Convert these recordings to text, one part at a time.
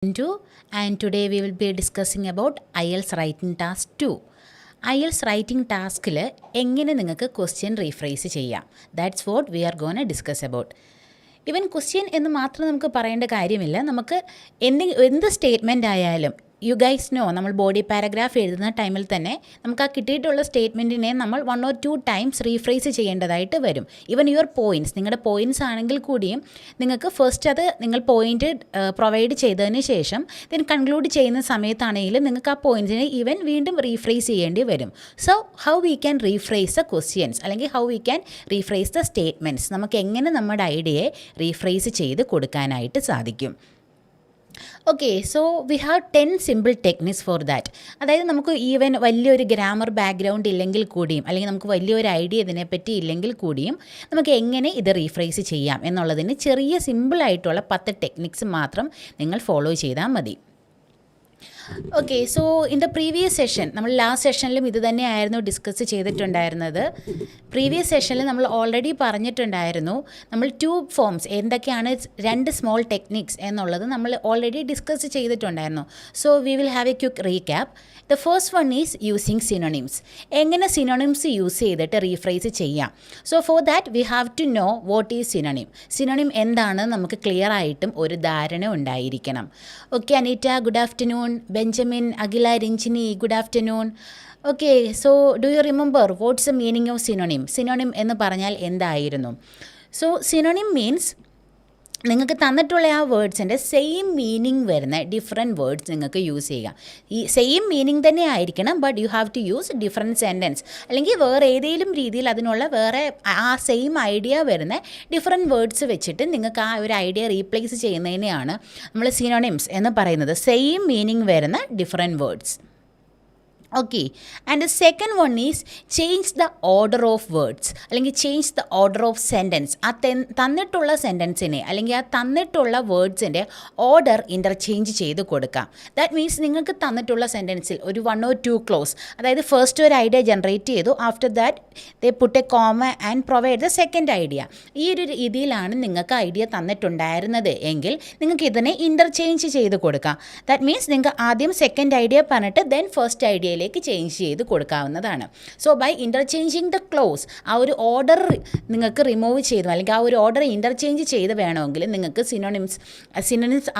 Into and today we will be discussing about IELTS Writing Task 2. IELTS Writing Taskil എങ്ങനെ നിങ്ങൾക്ക് question rephrase ചെയ്യാം. That's what we are gonna discuss about. Even question എന്ന് മാത്രം നമുക്ക് പറയേണ്ട കാര്യമില്ല. നമുക്ക് എന്ത് സ്റ്റേറ്റ്മെൻ്റ് ആയാലും യു ഗൈസ് നോ, നമ്മൾ ബോഡി പാരഗ്രാഫ് എഴുതുന്ന ടൈമിൽ തന്നെ നമുക്ക് ആ കിട്ടിയിട്ടുള്ള സ്റ്റേറ്റ്മെൻറ്റിനെ നമ്മൾ 1 or 2 ടൈംസ് റീഫ്രേസ് ചെയ്യേണ്ടതായിട്ട് വരും. ഈവൻ യുവർ പോയിൻറ്റ്സ്, നിങ്ങളുടെ പോയിൻറ്റ്സ് ആണെങ്കിൽ കൂടിയും നിങ്ങൾക്ക് ഫസ്റ്റ് അത് നിങ്ങൾ പോയിൻ്റ് പ്രൊവൈഡ് ചെയ്തതിന് ശേഷം ദെൻ കൺക്ലൂഡ് ചെയ്യുന്ന സമയത്താണെങ്കിലും നിങ്ങൾക്ക് ആ പോയിൻറ്റിനെ ഈവൻ വീണ്ടും റീഫ്രേസ് ചെയ്യേണ്ടി വരും. So how we can rephrase the questions അല്ലെങ്കിൽ how we can rephrase the statements, നമുക്ക് എങ്ങനെ നമ്മുടെ ഐഡിയയെ റീഫ്രേസ് ചെയ്ത് കൊടുക്കാനായിട്ട് സാധിക്കും. Okay, so we have 10 simple techniques for that. അതായത് നമുക്ക് ഈവൻ വലിയൊരു ഗ്രാമർ ബാക്ക്ഗ്രൗണ്ട് ഇല്ലെങ്കിൽ കൂടിയും അല്ലെങ്കിൽ നമുക്ക് വലിയൊരു ഐഡിയ ഇതിനെപ്പറ്റി ഇല്ലെങ്കിൽ കൂടിയും നമുക്ക് എങ്ങനെ ഇത് റീഫ്രേസ് ചെയ്യാം എന്നുള്ളതിന് ചെറിയ സിമ്പിളായിട്ടുള്ള 10 ടെക്നിക്സ് മാത്രം നിങ്ങൾ ഫോളോ ചെയ്താൽ മതി. Okay, so in the previous session, നമ്മൾ ലാസ്റ്റ് സെഷനിലും ഇത് തന്നെയായിരുന്നു ഡിസ്കസ് ചെയ്തിട്ടുണ്ടായിരുന്നത്. പ്രീവിയസ് സെഷനിൽ നമ്മൾ ഓൾറെഡി പറഞ്ഞിട്ടുണ്ടായിരുന്നു നമ്മൾ 2 ഫോംസ് എന്തൊക്കെയാണ് 2 സ്മോൾ ടെക്നിക്സ് എന്നുള്ളത് നമ്മൾ ഓൾറെഡി ഡിസ്കസ് ചെയ്തിട്ടുണ്ടായിരുന്നു. So we will have a quick recap. The first one is using synonyms. എങ്ങനെ സിനോണിംസ് യൂസ് ചെയ്തിട്ട് റീഫ്രേസ് ചെയ്യാം. So for that we have to know what is synonym. Synonym എന്താണ് നമുക്ക് clear ആയിട്ടും ഒരു ധാരണ ഉണ്ടായിരിക്കണം. Okay Anita, good afternoon. Benjamin, Akhila, Ranjini, good afternoon. Okay, so do you remember what's the meaning of synonym? Synonym എന്ന് പറഞ്ഞാൽ എന്തായിരുന്നു? സോ സിനോണിം മീൻസ് നിങ്ങൾക്ക് തന്നിട്ടുള്ള ആ വേർഡ്സിൻ്റെ സെയിം മീനിങ് വരുന്ന ഡിഫറെൻറ്റ് വേർഡ്സ് നിങ്ങൾക്ക് യൂസ് ചെയ്യുക. ഈ സെയിം മീനിങ് തന്നെ ആയിരിക്കണം, but you have to use different sentence, അല്ലെങ്കിൽ വേറെ ഏതെങ്കിലും രീതിയിൽ അതിനുള്ള വേറെ ആ സെയിം ഐഡിയ വരുന്ന ഡിഫറെൻറ്റ് വേർഡ്സ് വെച്ചിട്ട് നിങ്ങൾക്ക് ആ ഒരു ഐഡിയ റീപ്ലേസ് ചെയ്യുന്നതിനെയാണ് നമ്മൾ സിനോണിംസ് എന്ന് പറയുന്നത്. സെയിം മീനിങ് വരുന്ന different words. Okay, and the second one is change the order of words അല്ലെങ്കിൽ change the order of sentence. ആ തന്നിട്ടുള്ള സെൻറ്റൻസിനെ അല്ലെങ്കിൽ ആ തന്നിട്ടുള്ള വേർഡ്സിൻ്റെ ഓർഡർ ഇൻ്റർചേഞ്ച് ചെയ്ത് കൊടുക്കാം. ദാറ്റ് മീൻസ് നിങ്ങൾക്ക് തന്നിട്ടുള്ള സെൻറ്റൻസിൽ ഒരു 1 or 2 ക്ലോസ്, അതായത് ഫസ്റ്റ് ഒരു ഐഡിയ ജനറേറ്റ് ചെയ്തു, after that they put a comma and provide the second idea. ഈ ഒരു രീതിയിലാണ് നിങ്ങൾക്ക് ഐഡിയ തന്നിട്ടുണ്ടായിരുന്നത് എങ്കിൽ നിങ്ങൾക്ക് ഇതിനെ ഇൻ്റർചേഞ്ച് ചെയ്ത് കൊടുക്കാം. ദാറ്റ് മീൻസ് നിങ്ങൾക്ക് ആദ്യം സെക്കൻഡ് ഐഡിയ പറഞ്ഞിട്ട് ദെൻ ഫസ്റ്റ് ഐഡിയ ചേഞ്ച് ചെയ്ത് കൊടുക്കാവുന്നതാണ്. So by interchanging the clause, ആ ഒരു ഓർഡർ നിങ്ങൾക്ക് റിമൂവ് ചെയ്തു അല്ലെങ്കിൽ ആ ഒരു ഓർഡർ ഇൻ്റർചേഞ്ച് ചെയ്ത് വേണമെങ്കിൽ നിങ്ങൾക്ക് സിനോണിംസ്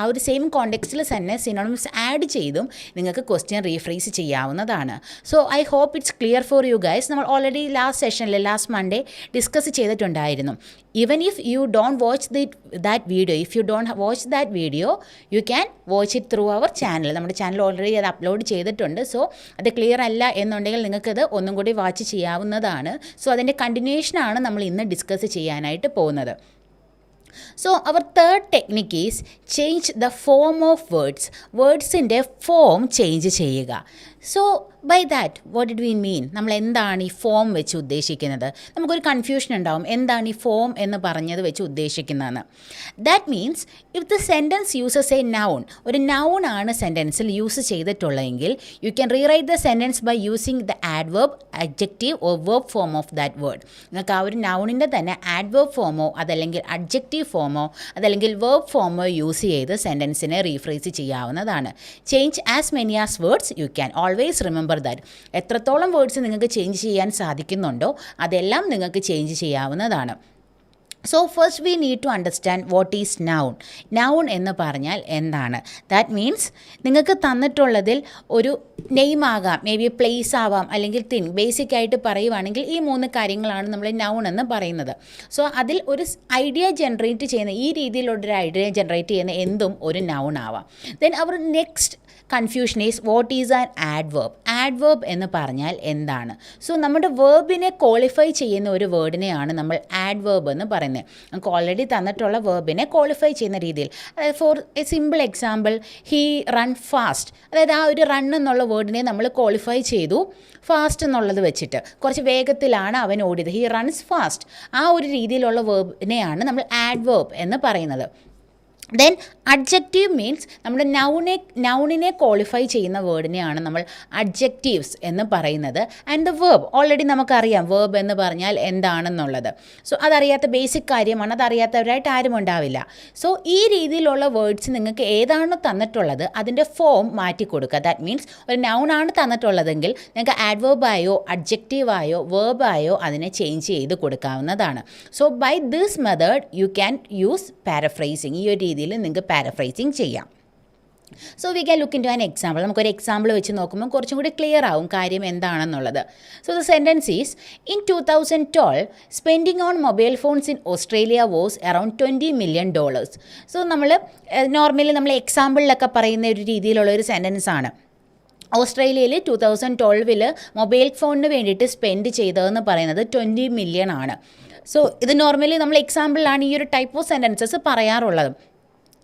ആ ഒരു സെയിം കോണ്ടെക്സ്റ്റിൽ തന്നെ സിനോണിംസ് ആഡ് ചെയ്തും നിങ്ങൾക്ക് ക്വസ്റ്റ്യൻ റീഫ്രേസ് ചെയ്യാവുന്നതാണ്. So I hope it's clear for you guys. നമ്മൾ ഓൾറെഡി ലാസ്റ്റ് സെഷനിൽ ലാസ്റ്റ് മൺഡേ ഡിസ്കസ് ചെയ്തിട്ടുണ്ടായിരുന്നു. Even if you don't watch that video, you can watch it through our channel. നമ്മുടെ channel already അത് upload ചെയ്തിട്ടുണ്ട്. So അത് clear അല്ല എന്നുണ്ടെങ്കിൽ നിങ്ങൾക്കത് ഒന്നും കൂടി വാച്ച് ചെയ്യാവുന്നതാണ്. സോ അതിൻ്റെ കണ്ടിന്യൂഷനാണ് നമ്മൾ ഇന്ന് ഡിസ്കസ് ചെയ്യാനായിട്ട് പോകുന്നത്. So our third technique is change the form of words. വേർഡ്സിൻ്റെ ഫോം ചേഞ്ച് ചെയ്യുക. So by that what did we mean? നമ്മൾ എന്താണ് ഈ ഫോം വെച്ച് ഉദ്ദേശിക്കുന്നത്? നമുക്കൊരു കൺഫ്യൂഷൻ ഉണ്ടാവും, എന്താണ് ഈ ഫോം എന്ന് പറഞ്ഞത് വെച്ച് ഉദ്ദേശിക്കുന്നതെന്ന്. That means if the sentence uses a noun, ഒരു നൗൺ ആണ് സെൻറ്റൻസിൽ യൂസ് ചെയ്തിട്ടുള്ളതെങ്കിൽ you can rewrite the sentence by using the adverb, adjective or verb form of that word. നിങ്ങൾക്ക് ആ ഒരു നൗണിൻ്റെ തന്നെ ആഡ്വേർബ് ഫോമോ അതല്ലെങ്കിൽ അഡ്ജക്റ്റീവ് ഫോമോ അതല്ലെങ്കിൽ വേർബ് ഫോമോ യൂസ് ചെയ്ത് സെൻറ്റൻസിനെ റീഫ്രേസ് ചെയ്യാവുന്നതാണ്. Change as many as words you can always remember that. എത്രത്തോളം വേർഡ്സ് നിങ്ങൾക്ക് ചേഞ്ച് ചെയ്യാൻ സാധിക്കുന്നുണ്ടോ അതെല്ലാം നിങ്ങൾക്ക് ചേഞ്ച് ചെയ്യാവുന്നതാണ്. So first we need to understand what is noun. Noun എന്ന് പറഞ്ഞാൽ എന്താണ്? ദാറ്റ് മീൻസ് നിങ്ങൾക്ക് തന്നിട്ടുള്ളതിൽ ഒരു നെയിം ആകാം, മേ ബി പ്ലേസ് ആവാം, അല്ലെങ്കിൽ തിങ്. ബേസിക്കായിട്ട് പറയുവാണെങ്കിൽ ഈ 3 കാര്യങ്ങളാണ് നമ്മൾ നൗൺ എന്ന് പറയുന്നത്. സോ അതിൽ ഒരു ഐഡിയ ജനറേറ്റ് ചെയ്യുന്ന, ഈ രീതിയിലുള്ളൊരു ഐഡിയ ജനറേറ്റ് ചെയ്യുന്ന എന്തും ഒരു നൗൺ ആവാം. Then our next confusion is what is an adverb. Adverb എന്ന് പറഞ്ഞാൽ എന്താണ്? സോ നമ്മുടെ വേർബിനെ ക്വാളിഫൈ ചെയ്യുന്ന ഒരു വേർഡിനെയാണ് നമ്മൾ ആഡ്വേർബ് എന്ന് പറയുന്നത്. നമുക്ക് ഓൾറെഡി തന്നിട്ടുള്ള വേർബിനെ ക്വാളിഫൈ ചെയ്യുന്ന രീതിയിൽ, അതായത് for a simple example, he run fast. അതായത് ആ ഒരു റൺ എന്നുള്ള വേർഡിനെ നമ്മൾ ക്വാളിഫൈ ചെയ്തു ഫാസ്റ്റ് എന്നുള്ളത് വെച്ചിട്ട്. കുറച്ച് വേഗത്തിലാണ് അവൻ ഓടിയത്, ഹീ റൺസ് ഫാസ്റ്റ്. ആ ഒരു രീതിയിലുള്ള വേർബിനെയാണ് നമ്മൾ ആഡ്വേർബ് എന്ന് പറയുന്നത്. ദെൻ അഡ്ജക്റ്റീവ് മീൻസ് നമ്മുടെ നൗണിനെ ക്വാളിഫൈ ചെയ്യുന്ന വേർഡിനെയാണ് നമ്മൾ അഡ്ജക്റ്റീവ്സ് എന്ന് പറയുന്നത്. ആൻഡ് ദ വേർബ് ഓൾറെഡി നമുക്കറിയാം വേർബ് എന്ന് പറഞ്ഞാൽ എന്താണെന്നുള്ളത്. സോ അതറിയാത്ത ബേസിക് കാര്യമാണ്, അതറിയാത്തവരായിട്ട് ആരും ഉണ്ടാവില്ല. സോ ഈ രീതിയിലുള്ള വേർഡ്സ് നിങ്ങൾക്ക് ഏതാണോ തന്നിട്ടുള്ളത് അതിൻ്റെ ഫോം മാറ്റി കൊടുക്കുക. ദാറ്റ് മീൻസ് ഒരു നൗണാണ് തന്നിട്ടുള്ളതെങ്കിൽ നിങ്ങൾക്ക് ആഡ്വേർബായോ അഡ്ജക്റ്റീവായോ വേർബായോ അതിനെ ചേഞ്ച് ചെയ്ത് കൊടുക്കാവുന്നതാണ്. So by this method you can use paraphrasing. ഈ ഒരു രീതിയിൽ നിങ്ങൾക്ക് പാരഫ്രൈസിങ് ചെയ്യാം. So we can look into an example. നമുക്കൊരു എക്സാമ്പിൾ വെച്ച് നോക്കുമ്പോൾ കുറച്ചും കൂടി ക്ലിയർ ആവും കാര്യം എന്താണെന്നുള്ളത്. So the sentence is in 2012 spending on mobile phones in Australia was around $20 million. So നമ്മൾ നോർമലി നമ്മൾ എക്സാമ്പിളിലൊക്കെ പറയുന്ന ഒരു രീതിയിലുള്ള ഒരു സെൻറ്റൻസ് ആണ്. ഓസ്ട്രേലിയയിൽ 2012 മൊബൈൽ ഫോണിന് വേണ്ടിയിട്ട് സ്പെൻഡ് ചെയ്തതെന്ന് പറയുന്നത് 20 million ആണ്. സോ ഇത് നോർമലി നമ്മൾ എക്സാമ്പിളിലാണ് ഈ ഒരു ടൈപ്പ് ഓഫ് സെൻറ്റൻസസ് പറയാറുള്ളത്.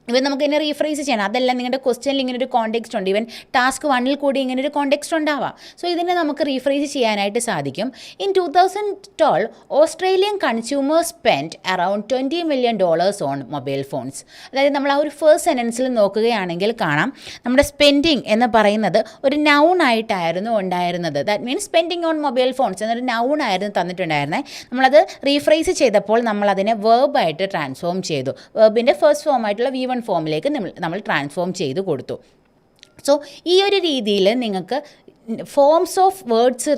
ഇവൻ നമുക്ക് ഇതിനെ റീഫ്രേസ് ചെയ്യണം. അതല്ല നിങ്ങളുടെ ക്വസ്റ്റ്യനിൽ ഇങ്ങനെ ഒരു കോണ്ടെക്സ്റ്റ് ഉണ്ട്. ഈവൻ ടാസ്ക് 1 കൂടി ഇങ്ങനെ ഒരു കോണ്ടെക്സ്റ്റ് ഉണ്ടാവാം. സോ ഇതിനെ നമുക്ക് റീഫ്രേസ് ചെയ്യാനായിട്ട് സാധിക്കും. In 2012 Australian consumer spend around $20 million on mobile phones. അതായത് നമ്മൾ ആ ഒരു ഫസ്റ്റ് സെൻറ്റൻസിൽ നോക്കുകയാണെങ്കിൽ കാണാം നമ്മുടെ സ്പെൻഡിങ് എന്ന് പറയുന്നത് ഒരു നൗൺ ആയിട്ടായിരുന്നു ഉണ്ടായിരുന്നത്. That means spending on mobile phones എന്നൊരു നൗൺ ആയിരുന്നു തന്നിട്ടുണ്ടായിരുന്നത്. നമ്മളത് റീഫ്രേസ് ചെയ്തപ്പോൾ നമ്മളതിനെ വേർബായിട്ട് ട്രാൻസ്ഫോം ചെയ്തു. വേർബിൻ്റെ ഫസ്റ്റ് ഫോമായിട്ടുള്ള V1 ഫോമിലേക്ക് നമ്മൾ ട്രാൻസ്ഫോം ചെയ്ത് കൊടുത്തു. സോ ഈ ഒരു രീതിയിൽ നിങ്ങൾക്ക് ഫോംസ് ഓഫ് വേർഡ്സ്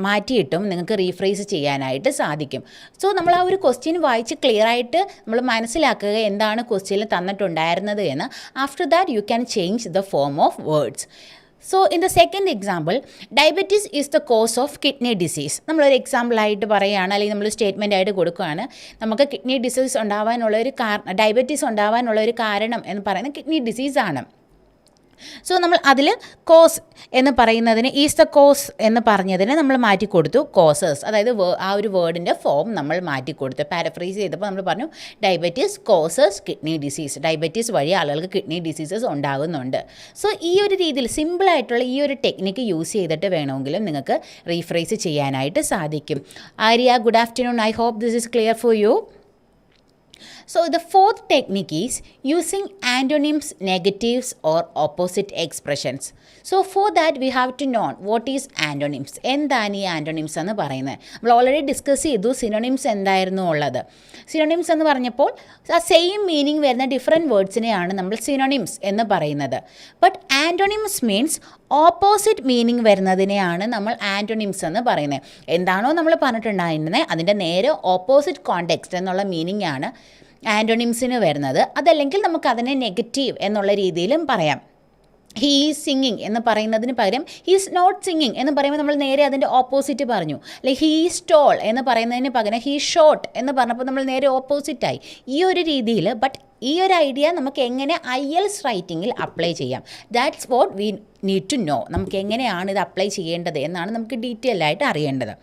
മാറ്റിയിട്ടും നിങ്ങൾക്ക് റീഫ്രേസ് ചെയ്യാനായിട്ട് സാധിക്കും. സോ നമ്മൾ ആ ഒരു ക്വസ്റ്റ്യൻ വായിച്ച് ക്ലിയർ ആയിട്ട് നമ്മൾ മനസ്സിലാക്കുക എന്താണ് ക്വസ്റ്റ്യനിൽ തന്നിട്ടുണ്ടായിരുന്നത് എന്ന്. After that you can change the form of words. So in the second example diabetes is the cause of kidney disease. നമ്മളൊരു എക്സാമ്പിളായിട്ട് പറയുകയാണ്, അല്ലെങ്കിൽ നമ്മൾ സ്റ്റേറ്റ്മെൻ്റ് ആയിട്ട് കൊടുക്കുകയാണ്. നമുക്ക് കിഡ്നി ഡിസീസ് ഉണ്ടാവാനുള്ള ഒരു ഡയബറ്റീസ് ഉണ്ടാവാനുള്ള ഒരു കാരണം എന്ന് പറയുന്നത് കിഡ്നി ഡിസീസാണ്. സോ നമ്മൾ അതിൽ കോസ് എന്ന് പറയുന്നതിന് ഈസ് ദ കോസ് എന്ന് പറഞ്ഞതിന് നമ്മൾ മാറ്റിക്കൊടുത്തു കോസസ്. അതായത് ആ ഒരു വേർഡിൻ്റെ ഫോം നമ്മൾ മാറ്റിക്കൊടുത്തു. പാരഫ്രൈസ് ചെയ്തപ്പോൾ നമ്മൾ പറഞ്ഞു diabetes causes kidney disease. Diabetes വഴി ആളുകൾക്ക് കിഡ്നി ഡിസീസസ് ഉണ്ടാകുന്നുണ്ട്. സോ ഈ ഒരു രീതിയിൽ സിമ്പിളായിട്ടുള്ള ഈ ഒരു ടെക്നിക്ക് യൂസ് ചെയ്തിട്ട് വേണമെങ്കിലും നിങ്ങൾക്ക് റീഫ്രേസ് ചെയ്യാനായിട്ട് സാധിക്കും. Arya, good afternoon. I hope this is clear for you. So the fourth technique is using antonyms, negatives or opposite expressions. So for that we have to know what is antonyms. എന്താണ് ഈ antonyms എന്ന് പറയുന്നത്? നമ്മൾ already discuss ചെയ്തു synonyms എന്തായിരുന്നു ഉള്ളത്. Synonyms എന്ന് പറഞ്ഞപ്പോൾ ആ സെയിം മീനിങ് വരുന്ന ഡിഫറെൻറ്റ് വേർഡ്സിനെയാണ് നമ്മൾ സിനോണിംസ് എന്ന് പറയുന്നത്. But antonyms means opposite meaning വരുന്നതിനെയാണ് നമ്മൾ ആൻറ്റോണിംസ് എന്ന് പറയുന്നത്. എന്താണോ നമ്മൾ പറഞ്ഞിട്ടുണ്ടായിരുന്നത് അതിൻ്റെ നേരെ ഓപ്പോസിറ്റ് കോണ്ടെക്സ്റ്റ് എന്നുള്ള മീനിങ് ആണ് ആൻറ്റോണിംസിന് വരുന്നത്. അതല്ലെങ്കിൽ നമുക്കതിനെ നെഗറ്റീവ് എന്നുള്ള രീതിയിലും പറയാം. ഹീ ഈസ് സിംഗിങ് എന്ന് പറയുന്നതിന് പകരം ഹീ ഈസ് നോട്ട് സിംഗിങ് എന്ന് പറയുമ്പോൾ നമ്മൾ നേരെ അതിൻ്റെ ഓപ്പോസിറ്റ് പറഞ്ഞു. അല്ലെങ്കിൽ ഹീ ഈസ് ടോൾ എന്ന് പറയുന്നതിന് പകരം ഹീ ഷോർട്ട് എന്ന് പറഞ്ഞപ്പോൾ നമ്മൾ നേരെ ഓപ്പോസിറ്റായി. ഈ ഒരു രീതിയിൽ ബട്ട് ഈ ഒരു ഐഡിയ നമുക്ക് എങ്ങനെ IELTS റൈറ്റിങ്ങിൽ അപ്ലൈ ചെയ്യാം, that's what we need to know. നമുക്ക് എങ്ങനെയാണ് ഇത് അപ്ലൈ ചെയ്യേണ്ടത് എന്നാണ് നമുക്ക് ഡീറ്റെയിൽ ആയിട്ട് അറിയേണ്ടത്.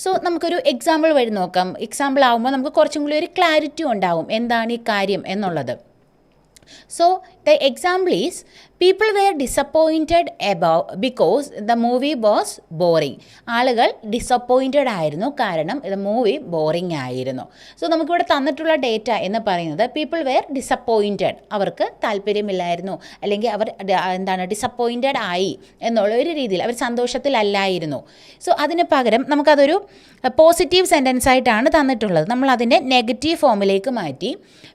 സോ നമുക്കൊരു എക്സാമ്പിൾ വഴി നോക്കാം. എക്സാമ്പിൾ ആകുമ്പോൾ നമുക്ക് കുറച്ചും കൂടി ഒരു ക്ലാരിറ്റി ഉണ്ടാവും എന്താണ് ഈ കാര്യം എന്നുള്ളത്. So the example is people were disappointed because the movie was boring. ആളുകൾ ഡിസപ്പോയിൻറ്റഡ് ആയിരുന്നു കാരണം ഇത് മൂവി ബോറിംഗ് ആയിരുന്നു. സോ നമുക്കിവിടെ തന്നിട്ടുള്ള ഡേറ്റ എന്ന് പറയുന്നത് പീപ്പിൾ വെയർ ഡിസപ്പോയിൻറ്റഡ്, അവർക്ക് താല്പര്യമില്ലായിരുന്നു അല്ലെങ്കിൽ അവർ ഡിസപ്പോയിൻറ്റഡ് ആയി എന്നുള്ള ഒരു രീതിയിൽ അവർ സന്തോഷത്തിലല്ലായിരുന്നു. സോ അതിന് പകരം നമുക്കതൊരു പോസിറ്റീവ് സെൻറ്റൻസ് ആയിട്ടാണ് തന്നിട്ടുള്ളത്. നമ്മൾ അതിൻ്റെ നെഗറ്റീവ് ഫോമിലേക്ക് മാറ്റി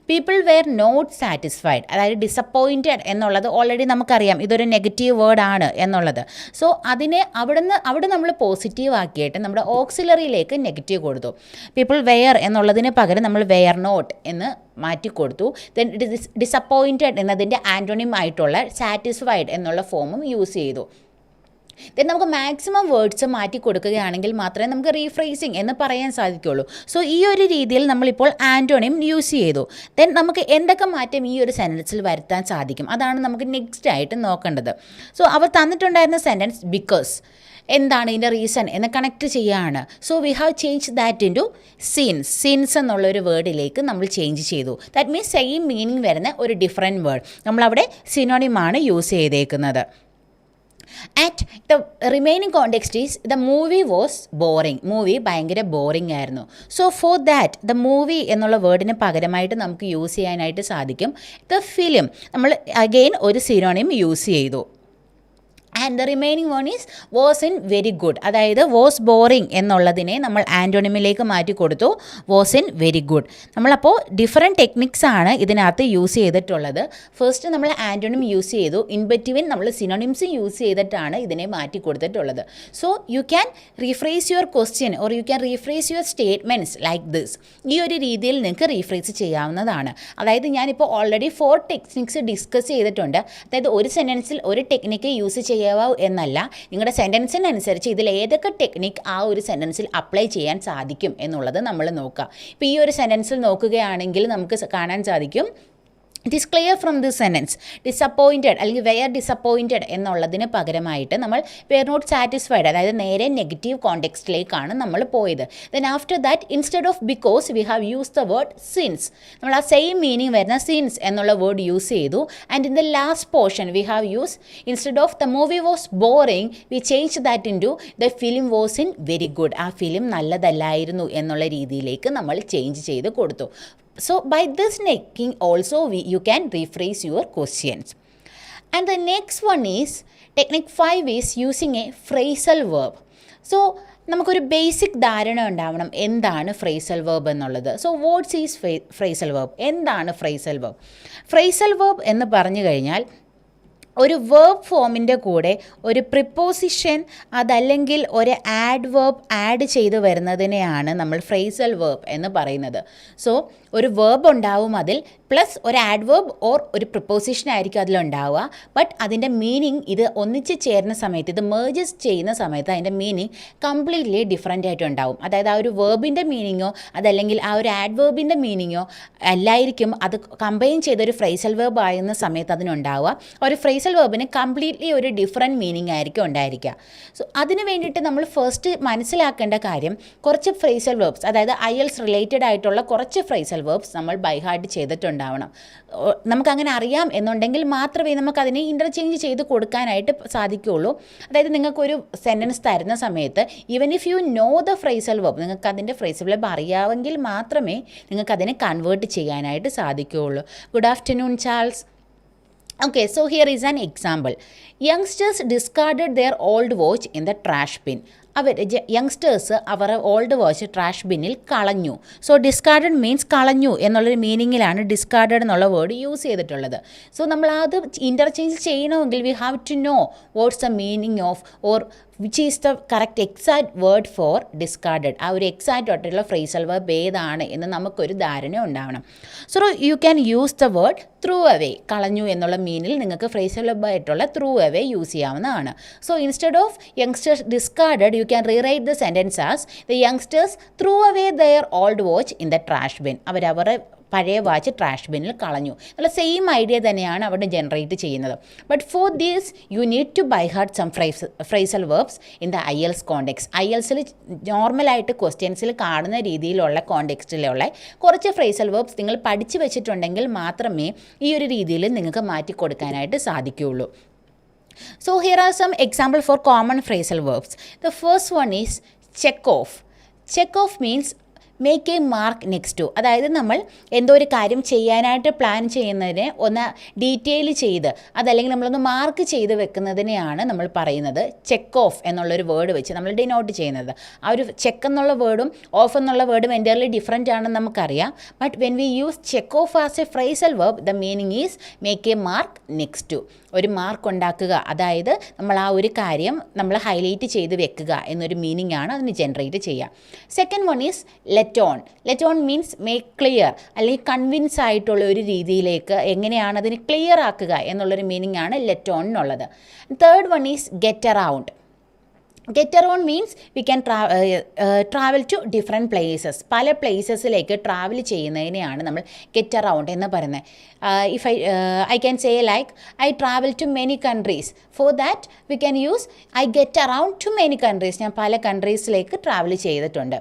പീപ്പിൾ വെയർ നോട്ട് സാറ്റിസ്ഫൈഡ്. അതായത് ഡിസപ്പോയിൻറ്റഡ് എന്നുള്ളത് ഓൾറെഡി നമുക്കറിയാം ഇതൊരു നെഗറ്റീവ് വേർഡ് ആണ് എന്നുള്ളത്. സോ അവിടെ നമ്മൾ പോസിറ്റീവ് ആക്കിയിട്ട് നമ്മുടെ ഓക്സിലറിയിലേക്ക് നെഗറ്റീവ് കൊടുത്തു. പീപ്പിൾ വെയർ എന്നുള്ളതിന് പകരം നമ്മൾ വെയർ നോട്ട് എന്ന് മാറ്റിക്കൊടുത്തു. ദെൻ ഡിസപ്പോയിൻറ്റഡ് എന്നതിൻ്റെ ആൻറ്റോണിം ആയിട്ടുള്ള സാറ്റിസ്ഫൈഡ് എന്നുള്ള ഫോമും യൂസ് ചെയ്തു. ദെൻ നമുക്ക് മാക്സിമം വേർഡ്സ് മാറ്റി കൊടുക്കുകയാണെങ്കിൽ മാത്രമേ നമുക്ക് റീഫ്രേസിങ് എന്ന് പറയാൻ സാധിക്കുകയുള്ളൂ. സോ ഈ ഒരു രീതിയിൽ നമ്മളിപ്പോൾ ആൻറ്റോണിം യൂസ് ചെയ്തു. ദെൻ നമുക്ക് എന്തൊക്കെ മാറ്റം ഈ ഒരു സെൻറ്റൻസിൽ വരുത്താൻ സാധിക്കും അതാണ് നമുക്ക് നെക്സ്റ്റ് ആയിട്ട് നോക്കേണ്ടത്. സോ അവർ തന്നിട്ടുണ്ടായിരുന്ന സെൻറ്റൻസ് ബിക്കോസ് എന്താണ് ഇതിൻ്റെ റീസൺ എന്ന് കണക്ട് ചെയ്യുകയാണ്. So we have change that into since എന്നുള്ളൊരു വേർഡിലേക്ക് നമ്മൾ ചേഞ്ച് ചെയ്തു. ദാറ്റ് മീൻസ് സെയിം മീനിങ് വരുന്ന ഒരു ഡിഫറെൻറ്റ് വേർഡ് നമ്മളവിടെ സിനോണിമാണ് യൂസ് ചെയ്തേക്കുന്നത്. At the remaining context is the movie was boring. Movie ഭയങ്കര ബോറിംഗ് ആയിരുന്നു. So for that the movie എന്നുള്ള വേർഡിന് പകരമായിട്ട് നമുക്ക് യൂസ് ചെയ്യാനായിട്ട് സാധിക്കും ദ ഫിലിം. നമ്മൾ അഗെയിൻ ഒരു സിനോണിം യൂസ് ചെയ്തു. And the remaining one is was in very good. അതായത് വാസ് ബോറിംഗ് എന്നുള്ളതിനെ നമ്മൾ ആൻറ്റോണിമിലേക്ക് മാറ്റി കൊടുത്തു, വാസ് ഇൻ വെരി ഗുഡ്. നമ്മളപ്പോൾ ഡിഫറെൻറ്റ് ടെക്നിക്സ് ആണ് ഇതിനകത്ത് യൂസ് ചെയ്തിട്ടുള്ളത്. ഫസ്റ്റ് നമ്മൾ ആൻറ്റോണിം യൂസ് ചെയ്തു, ഇൻ ബിറ്റ്വീൻ നമ്മൾ സിനോണിംസ് യൂസ് ചെയ്തിട്ടാണ് ഇതിനെ മാറ്റി കൊടുത്തിട്ടുള്ളത്. So you can rephrase your question or you can rephrase your statements like this. ഈ ഒരു രീതിയിൽ നിങ്ങൾക്ക് റീഫ്രേസ് ചെയ്യാവുന്നതാണ്. അതായത് ഞാനിപ്പോൾ ഓൾറെഡി 4 ടെക്നിക്സ് ഡിസ്കസ് ചെയ്തിട്ടുണ്ട്. അതായത് ഒരു സെൻറ്റൻസിൽ ഒരു ടെക്നിക്ക് യൂസ് ചെയ്യാവൂ എന്നല്ല, നിങ്ങളുടെ സെൻറ്റൻസിനനുസരിച്ച് ഇതിൽ ഏതൊക്കെ ടെക്നിക്ക് ആ ഒരു സെൻറ്റൻസിൽ അപ്ലൈ ചെയ്യാൻ സാധിക്കും എന്നുള്ളത് നമ്മൾ നോക്കുക. ഇപ്പോൾ ഈ ഒരു സെൻറ്റൻസിൽ നോക്കുകയാണെങ്കിൽ നമുക്ക് കാണാൻ സാധിക്കും it is clear from this sentence. Disappointed അല്ലെങ്കിൽ വെയർ ഡിസപ്പോയിൻറ്റഡ് എന്നുള്ളതിന് പകരമായിട്ട് നമ്മൾ വെയർ നോട്ട് സാറ്റിസ്ഫൈഡ്, അതായത് നേരെ നെഗറ്റീവ് കോണ്ടെക്സ്റ്റിലേക്കാണ് നമ്മൾ പോയത്. Then after that instead of because we have use the word since. നമ്മൾ ആ സെയിം മീനിങ് വരുന്ന സിൻസ് എന്നുള്ള വേർഡ് യൂസ് ചെയ്തു. And in the last portion we have use instead of the movie was boring we change that into the film was in very good. ആ film നല്ലതല്ലായിരുന്നു എന്നുള്ള രീതിയിലേക്ക് നമ്മൾ change ചെയ്ത് കൊടുത്തു. So by this making also you can rephrase your questions. And the next one is technique 5 is using a phrasal verb. So നമുക്കൊരു basic ധാരണ ഉണ്ടാവണം എന്താണ് ഫ്രേസൽ വെർബ് എന്നുള്ളത്. So what's is phrasal verb? എന്താണ് phrasal verb? Phrasal verb എന്ന് പറഞ്ഞു കഴിഞ്ഞാൽ ഒരു വേർബ് ഫോമിൻ്റെ കൂടെ ഒരു പ്രിപ്പോസിഷൻ അതല്ലെങ്കിൽ ഒരു ആഡ്വേർബ് ആഡ് ചെയ്ത് വരുന്നതിനെയാണ് നമ്മൾ ഫ്രേസൽ വേർബ് എന്ന് പറയുന്നത്. സോ ഒരു വേർബ് ഉണ്ടാവും, അതിൽ പ്ലസ് ഒരു ആഡ്വേർബ് ഓർ ഒരു പ്രിപ്പോസിഷൻ ആയിരിക്കും അതിലുണ്ടാവുക. ബട്ട് അതിൻ്റെ മീനിങ് ഇത് ഒന്നിച്ച് ചേരുന്ന സമയത്ത്, ഇത് മേജസ് ചെയ്യുന്ന സമയത്ത് അതിൻ്റെ മീനിങ് കംപ്ലീറ്റ്ലി ഡിഫറെൻ്റ് ആയിട്ടുണ്ടാവും. അതായത് ആ ഒരു വേർബിൻ്റെ മീനിങ്ങോ അതല്ലെങ്കിൽ ആ ഒരു ആഡ്വേർബിൻ്റെ മീനിങ്ങോ അല്ലായിരിക്കും അത് കമ്പൈൻ ചെയ്തൊരു ഫ്രേസൽ വേർബ് ആയിരുന്ന സമയത്ത് അതിനുണ്ടാവുക. ഒരു ഫ്രേസൽ വെർബിന് കംപ്ലീറ്റ്ലി ഒരു ഡിഫറെൻറ്റ് മീനിങ് ആയിരിക്കും ഉണ്ടായിരിക്കുക. സോ അതിന് വേണ്ടിയിട്ട് നമ്മൾ ഫസ്റ്റ് മനസ്സിലാക്കേണ്ട കാര്യം കുറച്ച് ഫ്രേസൽ വെർബ്സ്, അതായത് IELTS റിലേറ്റഡ് ആയിട്ടുള്ള കുറച്ച് ഫ്രേസൽ വെർബ്സ് നമ്മൾ ബൈ ഹാർട്ട് ചെയ്തിട്ടുണ്ടാവണം. നമുക്കങ്ങനെ അറിയാം എന്നുണ്ടെങ്കിൽ മാത്രമേ നമുക്കതിനെ ഇൻ്റർചേഞ്ച് ചെയ്ത് കൊടുക്കാനായിട്ട് സാധിക്കുകയുള്ളൂ. അതായത് നിങ്ങൾക്കൊരു സെൻറ്റൻസ് തരുന്ന സമയത്ത് even if you know the phrasal verb, നിങ്ങൾക്ക് അതിൻ്റെ ഫ്രേസൽ വെർബ് അറിയാമെങ്കിൽ മാത്രമേ നിങ്ങൾക്കതിനെ കൺവേർട്ട് ചെയ്യാനായിട്ട് സാധിക്കുകയുള്ളൂ. Good afternoon Charles. Okay, so here is an example. Youngsters discarded their old watch in the trash bin. Youngsters അവർ ഓൾഡ് വാച്ച് ട്രാഷ് ബിന്നിൽ കളഞ്ഞു. So discarded means കളഞ്ഞു എന്നുള്ളൊരു മീനിങ്ങിലാണ് ഡിസ്കാർഡഡ് എന്നുള്ള വേർഡ് യൂസ് ചെയ്തിട്ടുള്ളത്. സോ നമ്മൾ അത് ഇൻ്റർചേഞ്ച് ചെയ്യണമെങ്കിൽ we have to know what's the meaning of or which is the correct exact word for discarded. ആ ഒരു എക്സാക്റ്റ് ആയിട്ടുള്ള ഫ്രേസൽ വെർബ് ഏതാണ് എന്ന് നമുക്കൊരു ധാരണ ഉണ്ടാവണം. So you can use the word through away. കളഞ്ഞു എന്നുള്ള മീനിൽ നിങ്ങൾക്ക് ഫ്രേസൽ വെർബ് ആയിട്ടുള്ള ത്രൂ അവേ യൂസ് ചെയ്യാവുന്നതാണ്. So instead of youngsters discarded you can rewrite the sentence as the youngsters threw away their old watch in the trash bin. അവരവരുടെ പഴയ watch trash ബിന്നിൽ കളഞ്ഞു എന്നുള്ള സെയിം ഐഡിയ തന്നെയാണ് അവിടെ generate ചെയ്യുന്നത്. But for this you need to by heart some phrasal verbs in the IELTS context. IELTSൽ നോർമലായിട്ട് ക്വസ്റ്റ്യൻസിൽ കാണുന്ന രീതിയിലുള്ള കോണ്ടെക്സ്റ്റിലുള്ള കുറച്ച് ഫ്രേസൽ വെർബ്സ് നിങ്ങൾ പഠിച്ചു വെച്ചിട്ടുണ്ടെങ്കിൽ മാത്രമേ ഈ ഒരു രീതിയിൽ നിങ്ങൾക്ക് മാറ്റി കൊടുക്കാനായിട്ട് സാധിക്കുകയുള്ളൂ. So here are some examples for common phrasal verbs. The first one is check off. Check off means make a mark next to. അതായത് നമ്മൾ എന്തോ ഒരു കാര്യം ചെയ്യാനായിട്ട് പ്ലാൻ ചെയ്യുന്നതിനെ ഒന്ന് ഡീറ്റെയിൽ ചെയ്ത് അതല്ലെങ്കിൽ നമ്മളൊന്ന് മാർക്ക് ചെയ്ത് വെക്കുന്നതിനെയാണ് നമ്മൾ പറയുന്നത് ചെക്ക് ഓഫ് എന്നുള്ളൊരു വേർഡ് വെച്ച് നമ്മൾ ഡിനോട്ട് ചെയ്യുന്നത്. ആ ഒരു ചെക്ക് എന്നുള്ള വേർഡും ഓഫ് എന്നുള്ള വേർഡും എൻ്റയർലി ഡിഫറെൻ്റ് ആണെന്ന് നമുക്കറിയാം. But when we use check off as a phrasal verb the meaning is make a mark next to. ഒരു മാർക്ക് ഉണ്ടാക്കുക, അതായത് നമ്മൾ ആ ഒരു കാര്യം നമ്മൾ ഹൈലൈറ്റ് ചെയ്ത് വെക്കുക എന്നൊരു മീനിങ് ആണ് അതിന് ജനറേറ്റ് ചെയ്യുക. Second one is let on. Let on means make clear, അല്ലെങ്കിൽ കൺവിൻസ് ആയിട്ടുള്ള ഒരു രീതിയിലേക്ക് എങ്ങനെയാണ് അതിന് ക്ലിയർ ആക്കുക എന്നുള്ളൊരു മീനിങ് ആണ് ലെറ്റ് ഓൺ എന്നുള്ളത്. Third one is get around. Get around means we can travel to different places. പല പ്ലേസസിലേക്ക് ട്രാവൽ ചെയ്യുന്നതിനെയാണ് നമ്മൾ ഗെറ്റ് അറൗണ്ട് എന്ന് പറയുന്നത്. If I can say like I travel to many countries. For that we can use I get around to many countries. ഞാൻ പല കൺട്രീസിലേക്ക് travel ചെയ്തിട്ടുണ്ട്.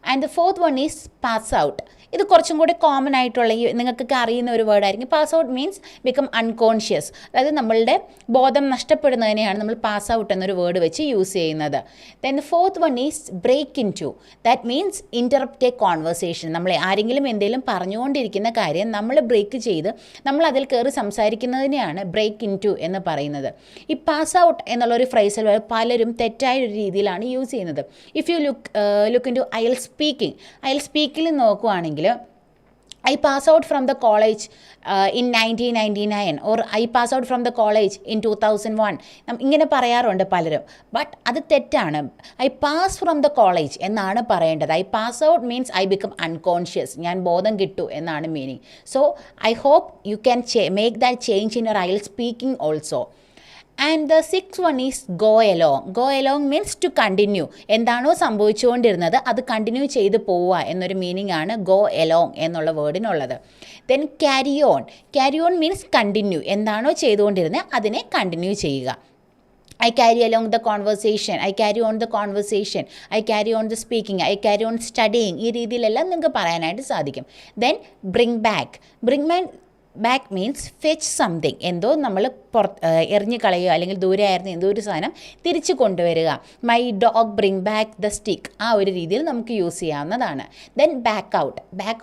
And the fourth one is pass out. ഇത് കുറച്ചും കൂടി common ആയിട്ടുള്ള നിങ്ങൾക്കൊക്കെ അറിയുന്ന ഒരു വേർഡായിരിക്കും. Pass out means become unconscious, അതായത് നമ്മളുടെ ബോധം നഷ്ടപ്പെടുന്നതിനെയാണ് നമ്മൾ പാസ് ഔട്ട് എന്നൊരു വേർഡ് വെച്ച് യൂസ് ചെയ്യുന്നത്. Then the fourth one is break into. That means interrupt a conversation. നമ്മൾ ആരെങ്കിലും എന്തെങ്കിലും പറഞ്ഞുകൊണ്ടിരിക്കുന്ന കാര്യം നമ്മൾ ബ്രേക്ക് ചെയ്ത് നമ്മൾ അതിൽ കയറി സംസാരിക്കുന്നതിനെയാണ് ബ്രേക്ക് ഇൻ ടു എന്ന് പറയുന്നത്. ഈ പാസ് ഔട്ട് എന്നുള്ളൊരു ഫ്രേസൽ പലരും തെറ്റായ ഒരു രീതിയിലാണ് യൂസ് ചെയ്യുന്നത്. If you look into IELTS സ്പീക്കിൽ നോക്കുവാണെങ്കിൽ I pass out from the college in 1999 or I pass out from the college in 2001 ഇങ്ങനെ പറയാറുണ്ട് പലരും. ബട്ട് അത് തെറ്റാണ്. I pass from the college എന്നാണ് പറയേണ്ടത്. I pass out means I become unconscious, ഞാൻ ബോധം കിട്ടു എന്നാണ് meaning. So I hope you can make that change in your IELTS speaking also. And the sixth one is go along. Go along means to continue. എന്താണോ സംഭവിച്ചുകൊണ്ടിരുന്നത് അത് continue ചെയ്ത് പോവുക എന്നൊരു meaning ആണ് go along എന്നുള്ള വേർഡിനുള്ളത്. Then carry on. Carry on means continue. എന്താണോ ചെയ്തുകൊണ്ടിരുന്നത് അതിനെ കണ്ടിന്യൂ ചെയ്യുക. I carry along the conversation, I carry on the conversation, I carry on the speaking, I carry on studying. ഈ രീതിയിലെല്ലാം നിങ്ങൾക്ക് പറയാനായിട്ട് സാധിക്കും. Then bring back. Back means fetch something. എന്തോ നമ്മൾ എറിഞ്ഞ് കളയുക അല്ലെങ്കിൽ ദൂരെ ആയിരുന്നു എന്തോ ഒരു സാധനം തിരിച്ചു കൊണ്ടുവരിക. My dog bring back the stick. ആ ഒരു രീതിയിൽ നമുക്ക് യൂസ് ചെയ്യാവുന്നതാണ്. ദെൻ ബാക്ക്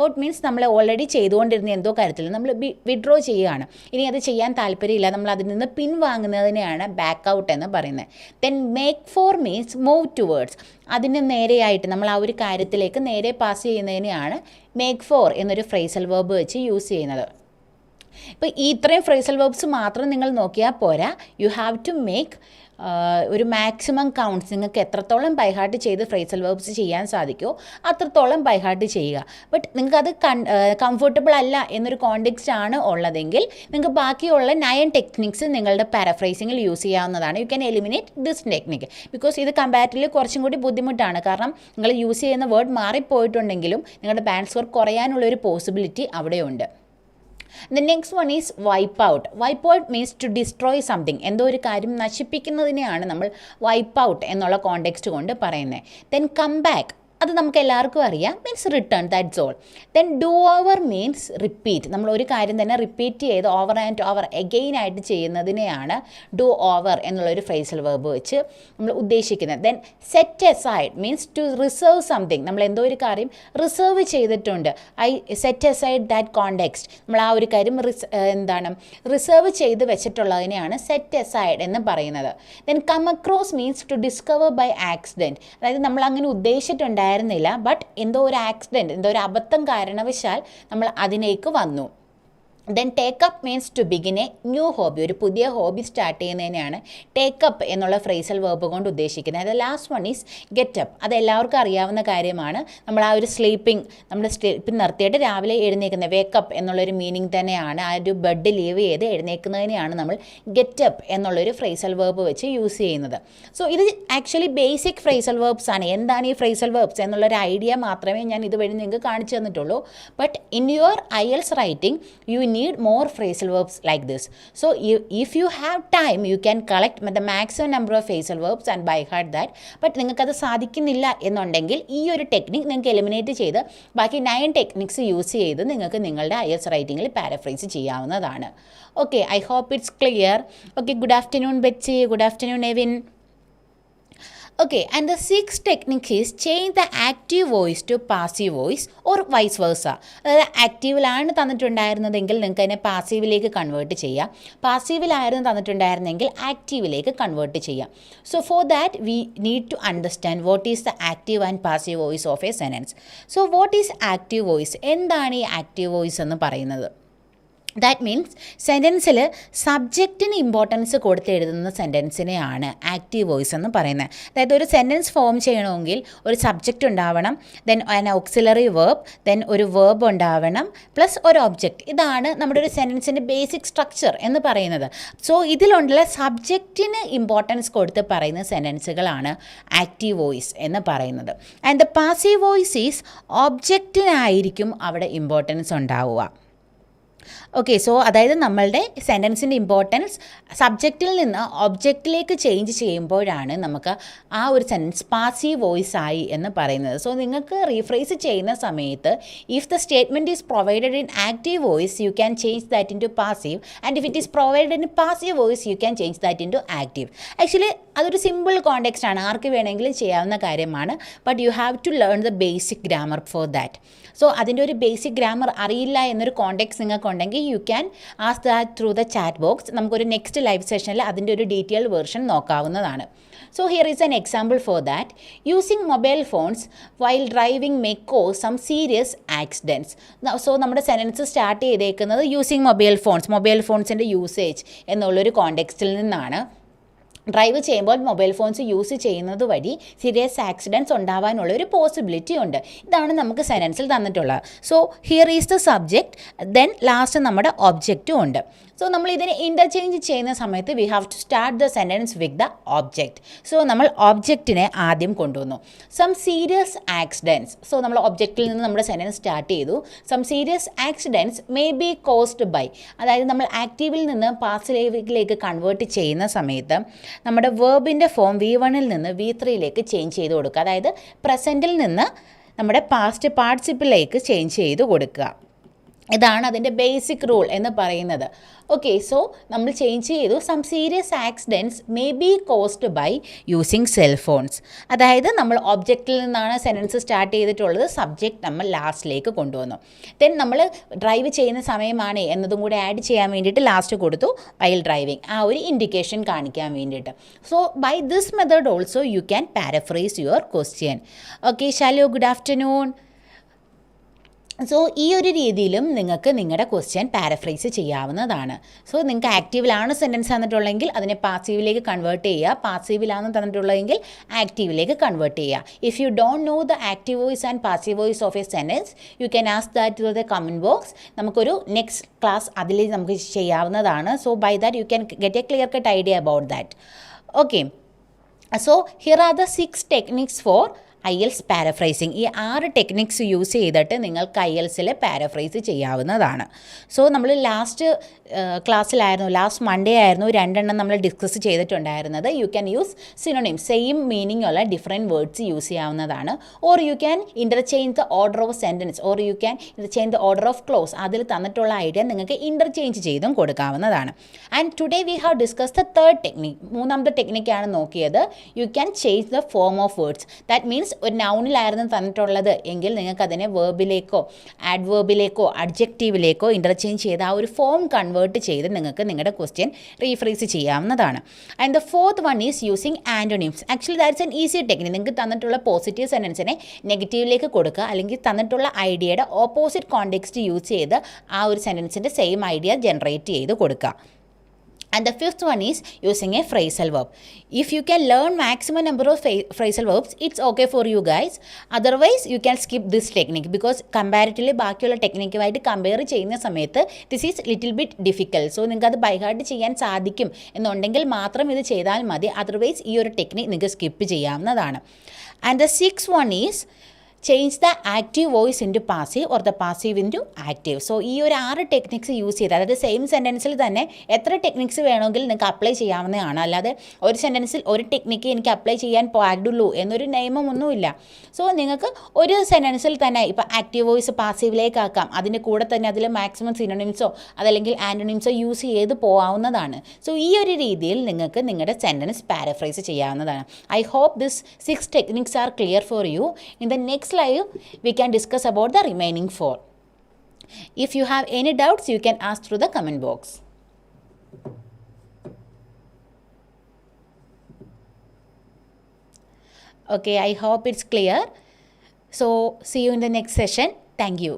ഔട്ട് മീൻസ് നമ്മൾ ഓൾറെഡി ചെയ്തുകൊണ്ടിരുന്ന എന്തോ കാര്യത്തിൽ നമ്മൾ വിഡ്രോ ചെയ്യുകയാണ്, ഇനി അത് ചെയ്യാൻ താല്പര്യമില്ല, നമ്മൾ അതിൽ നിന്ന് പിൻവാങ്ങുന്നതിനെയാണ് ബാക്ക് ഔട്ട് എന്ന് പറയുന്നത്. Then make for means move towards. അതിന് നേരെയായിട്ട് നമ്മൾ ആ ഒരു കാര്യത്തിലേക്ക് നേരെ പാസ് ചെയ്യുന്നതിനെയാണ് മേക്ക് ഫോർ എന്നൊരു ഫ്രേസൽ വേർബ് വെച്ച് യൂസ് ചെയ്യുന്നത്. ഇപ്പോൾ ഈ ഇത്രയും ഫ്രേസൽ വേർബ്സ് മാത്രം നിങ്ങൾ നോക്കിയാൽ പോരാ. യു ഹാവ് ടു മേക്ക് ഒരു മാക്സിമം കൗണ്ട്സ്. നിങ്ങൾക്ക് എത്രത്തോളം ബൈഹാർട്ട് ചെയ്ത് ഫ്രേസൽ വേർബ്സ് ചെയ്യാൻ സാധിക്കുമോ അത്രത്തോളം ബൈഹാർട്ട് ചെയ്യുക. ബട്ട് നിങ്ങൾക്കത് കംഫർട്ടബിൾ അല്ല എന്നൊരു കോണ്ടെക്സ്റ്റ് ആണ് ഉള്ളതെങ്കിൽ നിങ്ങൾക്ക് ബാക്കിയുള്ള 9 ടെക്നിക്സ് നിങ്ങളുടെ പാരഫ്രൈസിങ്ങിൽ യൂസ് ചെയ്യാവുന്നതാണ്. You can eliminate this technique because ഇത് കമ്പാരിറ്റീവ്ലി കുറച്ചും കൂടി ബുദ്ധിമുട്ടാണ്. കാരണം നിങ്ങൾ യൂസ് ചെയ്യുന്ന വേർഡ് മാറിപ്പോയിട്ടുണ്ടെങ്കിലും നിങ്ങളുടെ ബാഡ് സ്കോർ കുറയാനുള്ളൊരു പോസിബിലിറ്റി അവിടെയുണ്ട്. The next one is wipe out. Wipe out means to destroy something. എന്തോ ഒരു കാര്യം നശിപ്പിക്കുന്നതിനെയാണ് നമ്മൾ wipe out എന്നുള്ള കോണ്ടെക്സ്റ്റ് കൊണ്ട് പറയുന്നത്. Then come back. അത് നമുക്ക് എല്ലാവർക്കും അറിയാം, means return, that's all. Then do over means repeat. നമ്മൾ ഒരു കാര്യം തന്നെ റിപ്പീറ്റ് ചെയ്ത് ഓവർ ആൻഡ് ഓവർ എഗെയിൻ ആയിട്ട് ചെയ്യുന്നതിനെയാണ് ഡു ഓവർ എന്നുള്ളൊരു ഫ്രേസൽ വേർബ് വെച്ച് നമ്മൾ ഉദ്ദേശിക്കുന്നത്. Then set aside means to reserve something. നമ്മൾ എന്തോ ഒരു കാര്യം റിസർവ് ചെയ്തിട്ടുണ്ട്, I set aside that context. നമ്മൾ ആ ഒരു കാര്യം റിസർവ് ചെയ്ത് വെച്ചിട്ടുള്ളതിനെയാണ് സെറ്റ് എസൈഡ് എന്ന് പറയുന്നത്. Then come across means to discover by accident. അതായത് നമ്മൾ അങ്ങനെ ഉദ്ദേശിച്ചിട്ടുണ്ടായിരുന്നില്ല, ബട്ട് എന്തോ ഒരു ആക്സിഡൻറ്റ്, എന്തോ ഒരു അബദ്ധം കാരണവശാൽ നമ്മൾ അതിലേക്ക് വന്നു. Then take up means to begin a new hobby. ഒരു പുതിയ ഹോബി സ്റ്റാർട്ട് ചെയ്യുന്നതിനെയാണ് ടേക്കപ്പ് എന്നുള്ള ഫ്രേസൽ വേർബ് കൊണ്ട് ഉദ്ദേശിക്കുന്നത്. അത് ലാസ്റ്റ് വൺ ഈസ് ഗെറ്റപ്പ്. അത് എല്ലാവർക്കും അറിയാവുന്ന കാര്യമാണ്. നമ്മൾ ആ ഒരു നമ്മൾ സ്ലീപ്പിംഗ് നിർത്തിയിട്ട് രാവിലെ എഴുന്നേക്കുന്നത്, വേക്കപ്പ് എന്നുള്ളൊരു മീനിങ് തന്നെയാണ്. ആ ഒരു ബെഡ് ലീവ് ചെയ്ത് എഴുന്നേക്കുന്നതിനെയാണ് നമ്മൾ ഗെറ്റപ്പ് എന്നുള്ളൊരു ഫ്രേസൽ വേർബ് വെച്ച് യൂസ് ചെയ്യുന്നത്. സോ ഇത് ആക്ച്വലി ബേസിക് ഫ്രേസൽ വേർബ്സ് ആണ്. എന്താണ് ഈ ഫ്രേസൽ വേർബ്സ് എന്നുള്ളൊരു ഐഡിയ മാത്രമേ ഞാൻ ഇതുവഴി നിങ്ങൾക്ക് കാണിച്ചു തന്നിട്ടുള്ളൂ. But in your IELTS writing you need more phrasal verbs like this. So if you have time you can collect the maximum number of phrasal verbs and by heart that. But നിങ്ങൾക്കത് സാധിക്കുന്നില്ല എന്നുണ്ടെങ്കിൽ ഈ ഒരു technique നിങ്ങൾക്ക് eliminate ചെയ്ത് ബാക്കി 9 techniques use ചെയ്ത് നിങ്ങൾക്ക് നിങ്ങളുടെ IELTS റൈറ്റിങ്ങിൽ പാരഫ്രൈസ് ചെയ്യാവുന്നതാണ്. Okay, I hope it's clear. Okay, good afternoon Betsy, good afternoon Evin. Okay, and the sixth technique is change the active voice to passive voice or vice versa. അതായത് ആക്റ്റീവിലാണ് തന്നിട്ടുണ്ടായിരുന്നതെങ്കിൽ നിങ്ങൾക്ക് അതിനെ പാസീവിലേക്ക് convert ചെയ്യാം, പാസീവിലായിരുന്നു തന്നിട്ടുണ്ടായിരുന്നെങ്കിൽ ആക്റ്റീവിലേക്ക് കൺവേർട്ട് ചെയ്യാം. So for that we need to understand what is the active and passive voice of a sentence. So what is active voice? എന്താണ് ഈ ആക്റ്റീവ് വോയിസ് എന്ന് പറയുന്നത്? ദാറ്റ് മീൻസ് സെൻറ്റൻസിൽ സബ്ജക്റ്റിന് ഇമ്പോർട്ടൻസ് കൊടുത്ത് എഴുതുന്ന സെൻറ്റൻസിനെയാണ് ആക്റ്റീവ് വോയിസ് എന്ന് പറയുന്നത്. അതായത് ഒരു സെൻറ്റൻസ് ഫോം ചെയ്യണമെങ്കിൽ ഒരു സബ്ജക്റ്റ് ഉണ്ടാവണം, then an auxiliary verb, then ഒരു വേർബ് ഉണ്ടാവണം, പ്ലസ് ഒരു ഒബ്ജക്റ്റ്. ഇതാണ് നമ്മുടെ ഒരു സെൻറ്റൻസിൻ്റെ ബേസിക് സ്ട്രക്ചർ എന്ന് പറയുന്നത്. സോ ഇതിലുള്ള സബ്ജക്റ്റിന് ഇമ്പോർട്ടൻസ് കൊടുത്ത് പറയുന്ന സെൻറ്റൻസുകളാണ് ആക്റ്റീവ് വോയിസ് എന്ന് പറയുന്നത്. And the passive voice is ഒബ്ജക്റ്റിനായിരിക്കും അവിടെ ഇമ്പോർട്ടൻസ് ഉണ്ടാവുക. ഓക്കെ, സോ അതായത് നമ്മളുടെ സെൻറ്റൻസിൻ്റെ ഇമ്പോർട്ടൻസ് സബ്ജക്റ്റിൽ നിന്ന് ഒബ്ജക്റ്റിലേക്ക് ചേഞ്ച് ചെയ്യുമ്പോഴാണ് നമുക്ക് ആ ഒരു സെൻറ്റൻസ് പാസീവ് വോയിസ് ആയി എന്ന് പറയുന്നത്. സോ നിങ്ങൾക്ക് റീഫ്രേസ് ചെയ്യുന്ന സമയത്ത് if the statement is provided in active voice you can change that into passive, and if it is provided in passive voice you can change that into active. Actually അതൊരു simple context ആണ്, ആർക്ക് വേണമെങ്കിലും ചെയ്യാവുന്ന കാര്യമാണ്. But you have to learn the basic grammar for that. So അതിൻ്റെ ഒരു basic grammar അറിയില്ല എന്നൊരു കോണ്ടെക്സ്റ്റ് നിങ്ങൾക്കുണ്ടെങ്കിൽ you can ask that through the chat box. നമുക്കൊരു നെക്സ്റ്റ് ലൈവ് സെഷനിൽ അതിൻ്റെ ഒരു ഡീറ്റെയിൽ വേർഷൻ നോക്കാവുന്നതാണ്. So here is an example for that. Using mobile phones while driving may cause some serious accidents. So നമ്മുടെ sentence start ചെയ്തേക്കുന്നത് using mobile ഫോൺസിൻ്റെ usage എന്നുള്ളൊരു കോണ്ടെക്സ്റ്റിൽ നിന്നാണ്. ഡ്രൈവ് ചെയ്യുമ്പോൾ മൊബൈൽ ഫോൺസ് യൂസ് ചെയ്യുന്നത് വഴി സീരിയസ് ആക്സിഡൻറ്റ്സ് ഉണ്ടാവാനുള്ള ഒരു പോസിബിലിറ്റി ഉണ്ട്. ഇതാണ് നമുക്ക് സെൻറ്റൻസിൽ തന്നിട്ടുള്ളത്. So here is the subject, then last നമ്മുടെ ഒബ്ജക്റ്റും ഉണ്ട്. സോ നമ്മൾ ഇതിനെ ഇൻ്റർചേഞ്ച് ചെയ്യുന്ന സമയത്ത് we have to start the sentence with the object. So നമ്മൾ ഒബ്ജക്റ്റിനെ ആദ്യം കൊണ്ടുവന്നു. Some serious accidents. സോ നമ്മൾ ഒബ്ജക്റ്റിൽ നിന്ന് നമ്മുടെ സെൻറ്റൻസ് സ്റ്റാർട്ട് ചെയ്തു. Some serious accidents may be caused by, അതായത് നമ്മൾ ആക്റ്റീവിൽ നിന്ന് പാസീവിലേക്ക് കൺവേർട്ട് ചെയ്യുന്ന സമയത്ത് നമ്മുടെ വേർബിൻ്റെ ഫോം V1-ൽ നിന്ന് V3-ലേക്ക് ചേഞ്ച് ചെയ്ത് കൊടുക്കുക. അതായത് പ്രസൻറ്റിൽ നിന്ന് നമ്മുടെ പാസ്റ്റ് പാർട്ടിസിപ്പിലേക്ക് ചേഞ്ച് ചെയ്ത് കൊടുക്കുക. ഇതാണ് അതിൻ്റെ ബേസിക് റൂൾ എന്ന് പറയുന്നത്. ഓക്കെ, സോ നമ്മൾ ചേഞ്ച് ചെയ്തു. Some serious accidents may be caused by using cell phones. അതായത് നമ്മൾ ഒബ്ജക്റ്റിൽ നിന്നാണ് സെൻറ്റൻസ് സ്റ്റാർട്ട് ചെയ്തിട്ടുള്ളത്, സബ്ജക്റ്റ് നമ്മൾ ലാസ്റ്റിലേക്ക് കൊണ്ടുവന്നു. ദെൻ നമ്മൾ ഡ്രൈവ് ചെയ്യുന്ന സമയമാണ് എന്നതും കൂടി ആഡ് ചെയ്യാൻ വേണ്ടിയിട്ട് ലാസ്റ്റ് കൊടുത്തു വൈൽ ഡ്രൈവിംഗ്, ആ ഒരു ഇൻഡിക്കേഷൻ കാണിക്കാൻ വേണ്ടിയിട്ട്. So by this method also you can paraphrase your question. Okay Shalu, good afternoon. So ഈ ഒരു രീതിയിലും നിങ്ങൾക്ക് നിങ്ങളുടെ ക്വസ്റ്റ്യൻ പാരഫ്രൈസ് ചെയ്യാവുന്നതാണ്. സോ നിങ്ങൾക്ക് ആക്റ്റീവിലാണ് സെൻറ്റൻസ് തന്നിട്ടുള്ളതെങ്കിൽ അതിനെ പാസീവിലേക്ക് കൺവേർട്ട് ചെയ്യുക, പാസീവിലാണ് തന്നിട്ടുള്ളതെങ്കിൽ ആക്റ്റീവിലേക്ക് കൺവേർട്ട് ചെയ്യുക. If you don't know the active voice and passive voice of a sentence you can ask that to the comment box. നമുക്കൊരു നെക്സ്റ്റ് ക്ലാസ് അതിൽ നമുക്ക് ചെയ്യാവുന്നതാണ്. So by that you can get a clear cut idea about that. Okay, so here are the 6 techniques for IELTS പാരഫ്രൈസിങ്. ഈ 6 techniques use ചെയ്തിട്ട് നിങ്ങൾക്ക് IELTSൽ paraphrase ചെയ്യാവുന്നതാണ്. സോ നമ്മൾ ലാസ്റ്റ് ക്ലാസ്സിലായിരുന്നു, ലാസ്റ്റ് മൺഡേ ആയിരുന്നു 2 എണ്ണം നമ്മൾ ഡിസ്കസ് ചെയ്തിട്ടുണ്ടായിരുന്നത്. You can use synonyms, same meaning ഉള്ള ഡിഫറെൻറ്റ് വേർഡ്സ് യൂസ് ചെയ്യാവുന്നതാണ്. Or you can interchange the order of sentence, or you can interchange the order of clause. അതിൽ തന്നിട്ടുള്ള ഐഡിയ നിങ്ങൾക്ക് ഇൻ്റർചേഞ്ച് ചെയ്തും കൊടുക്കാവുന്നതാണ്. And today we have discuss the third technique. 3ാമത്തെ ടെക്നിക്കാണ് നോക്കിയത്. You can change the form of words. That means ഒരു നൗണിലായിരുന്നു തന്നിട്ടുള്ളത് എങ്കിൽ നിങ്ങൾക്ക് അതിനെ വേർബിലേക്കോ ആഡ്വേർബിലേക്കോ അഡ്ജക്റ്റീവിലേക്കോ ഇൻ്റർചേഞ്ച് ചെയ്ത് ആ ഒരു ഫോം കൺവേർട്ട് ചെയ്ത് നിങ്ങൾക്ക് നിങ്ങളുടെ ക്വസ്റ്റ്യൻ റീഫ്രേസ് ചെയ്യാവുന്നതാണ്. And the 4th one is using antonyms. Actually that's an easy technique. നിങ്ങൾക്ക് തന്നിട്ടുള്ള പോസിറ്റീവ് സെൻറ്റൻസിനെ നെഗറ്റീവിലേക്ക് കൊടുക്കുക, അല്ലെങ്കിൽ തന്നിട്ടുള്ള ഐഡിയയുടെ ഓപ്പോസിറ്റ് കോണ്ടെക്സ്റ്റ് യൂസ് ചെയ്ത് ആ ഒരു സെൻറ്റൻസിൻ്റെ സെയിം ഐഡിയ ജനറേറ്റ് ചെയ്ത് കൊടുക്കുക. And the 5th one is using a phrasal verb. If you can learn maximum number of phrasal verbs, it's okay for you guys. Otherwise, you can skip this technique because comparatively ബാക്കിയുള്ള ടെക്നിക്കുമായിട്ട് compare ചെയ്യുന്ന സമയത്ത് this is little bit difficult. So നിങ്ങൾക്ക് അത് by heart ചെയ്യാൻ സാധിക്കും എന്നുണ്ടെങ്കിൽ മാത്രം ഇത് ചെയ്താൽ മതി. അതർവൈസ് ഈ ഒരു ടെക്നിക്ക് നിങ്ങൾക്ക് സ്കിപ്പ് ചെയ്യാവുന്നതാണ്. And the 6th one is change the active voice into passive or the passive into active. So ഈ ഒരു 6 ടെക്നിക്സ് യൂസ് ചെയ്ത്, അതായത് സെയിം സെൻറ്റൻസിൽ തന്നെ എത്ര ടെക്നിക്സ് വേണമെങ്കിൽ നിങ്ങൾക്ക് അപ്ലൈ ചെയ്യാവുന്നതാണ്. അല്ലാതെ ഒരു സെൻറ്റൻസിൽ ഒരു ടെക്നിക്ക് എനിക്ക് അപ്ലൈ ചെയ്യാൻ പാടുള്ളൂ എന്നൊരു നിയമമൊന്നുമില്ല. സോ നിങ്ങൾക്ക് ഒരു സെൻറ്റൻസിൽ തന്നെ ഇപ്പോൾ ആക്റ്റീവ് വോയിസ് പാസീവിലേക്ക് ആക്കാം, അതിൻ്റെ കൂടെ തന്നെ അതിൽ മാക്സിമം സിനോണിംസോ അതല്ലെങ്കിൽ ആൻറ്റോണിംസോ യൂസ് ചെയ്ത് പോകാവുന്നതാണ്. സോ ഈ ഒരു രീതിയിൽ നിങ്ങൾക്ക് നിങ്ങളുടെ സെൻറ്റൻസ് പാരഫ്രൈസ് ചെയ്യാവുന്നതാണ്. I hope this 6 techniques are clear for you. In the next live we can discuss about the remaining 4. If you have any doubts you can ask through the comment box. Okay, I hope it's clear. So see you in the next session. Thank you.